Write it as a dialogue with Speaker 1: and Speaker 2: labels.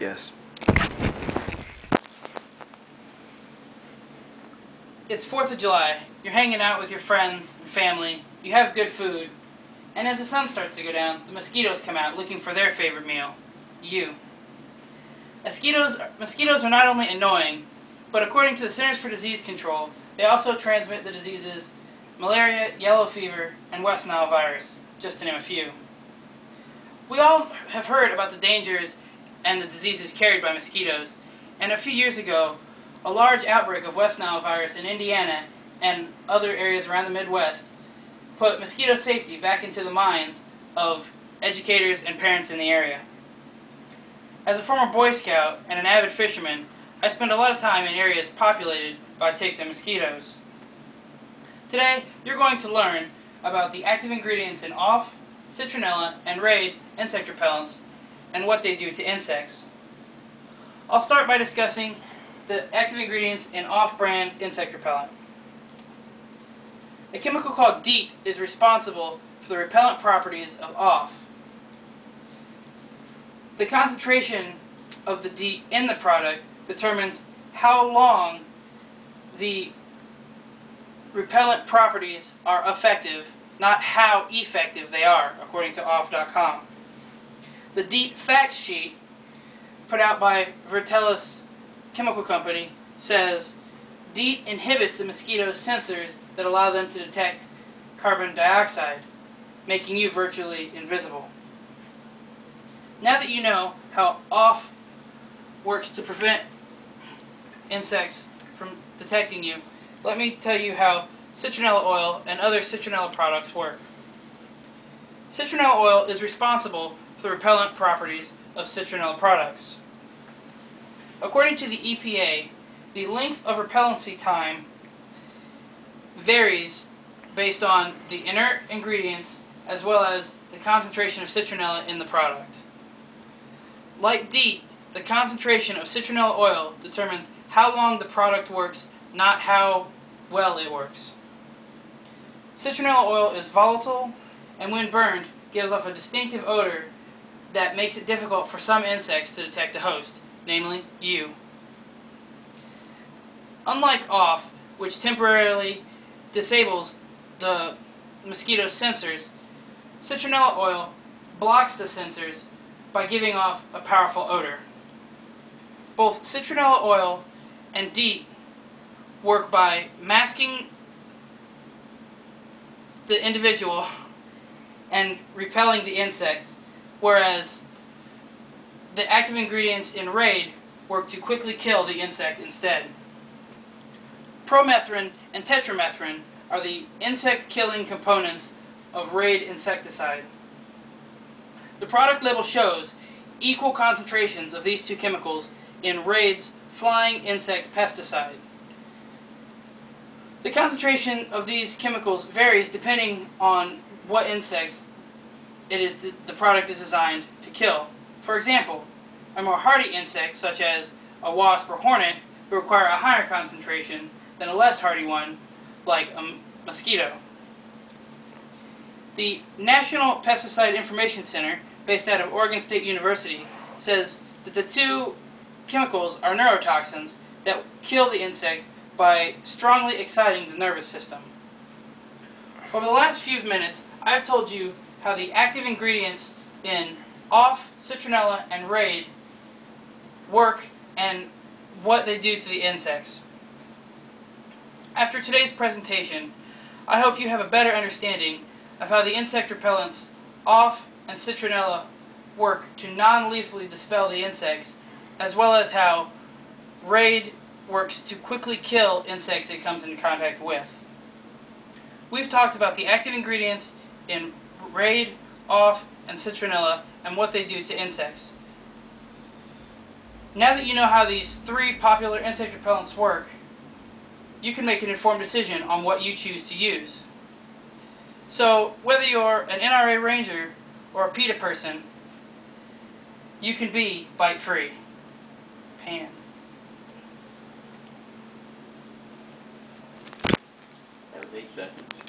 Speaker 1: Yes.
Speaker 2: It's 4th of July. You're hanging out with your friends and family. You have good food. And as the sun starts to go down, the mosquitoes come out looking for their favorite meal. You. Mosquitoes are not only annoying, but according to the Centers for Disease Control, they also transmit the diseases malaria, yellow fever, and West Nile virus, just to name a few. We all have heard about the dangers and the diseases carried by mosquitoes, and a few years ago, a large outbreak of West Nile virus in Indiana and other areas around the Midwest put mosquito safety back into the minds of educators and parents in the area. As a former Boy Scout and an avid fisherman, I spend a lot of time in areas populated by ticks and mosquitoes. Today, you're going to learn about the active ingredients in off, citronella, and raid insect repellents and what they do to insects. I'll start by discussing the active ingredients in off-brand insect repellent. A chemical called DEET is responsible for the repellent properties of off. The concentration of the DEET in the product determines how long the repellent properties are effective, not how effective they are, according to off.com. The DEET fact sheet put out by Vertellus Chemical Company says DEET inhibits the mosquito's sensors that allow them to detect carbon dioxide, making you virtually invisible. Now that you know how off works to prevent insects from detecting you, let me tell you how citronella oil and other citronella products work. Citronella oil is responsible for the repellent properties of citronella products. According to the EPA, the length of repellency time varies based on the inert ingredients as well as the concentration of citronella in the product. Like DEET, the concentration of citronella oil determines how long the product works, not how well it works. Citronella oil is volatile and when burned gives off a distinctive odor that makes it difficult for some insects to detect a host, namely you. Unlike off, which temporarily disables the mosquito's sensors, citronella oil blocks the sensors by giving off a powerful odor. Both citronella oil and DEET work by masking the individual and repelling the insect, whereas the active ingredients in raid work to quickly kill the insect instead. Promethrin and tetramethrin are the insect-killing components of raid insecticide. The product label shows equal concentrations of these two chemicals in raid's flying insect pesticide. The concentration of these chemicals varies depending on what insects the product is designed to kill. For example, a more hardy insect such as a wasp or hornet will require a higher concentration than a less hardy one like a mosquito. The National Pesticide Information Center, based out of Oregon State University, says that the two chemicals are neurotoxins that kill the insect by strongly exciting the nervous system. Over the last few minutes, I have told you how the active ingredients in off, citronella, and raid work and what they do to the insects. After today's presentation, I hope you have a better understanding of how the insect repellents off and citronella work to non-lethally dispel the insects, as well as how raid works to quickly kill insects it comes into contact with. We've talked about the active ingredients in raid, off, and citronella and what they do to insects. Now that you know how these three popular insect repellents work, you can make an informed decision on what you choose to use. So, whether you're an NRA Ranger or a PETA person, you can be bite-free. Pan.
Speaker 1: That was 8 seconds.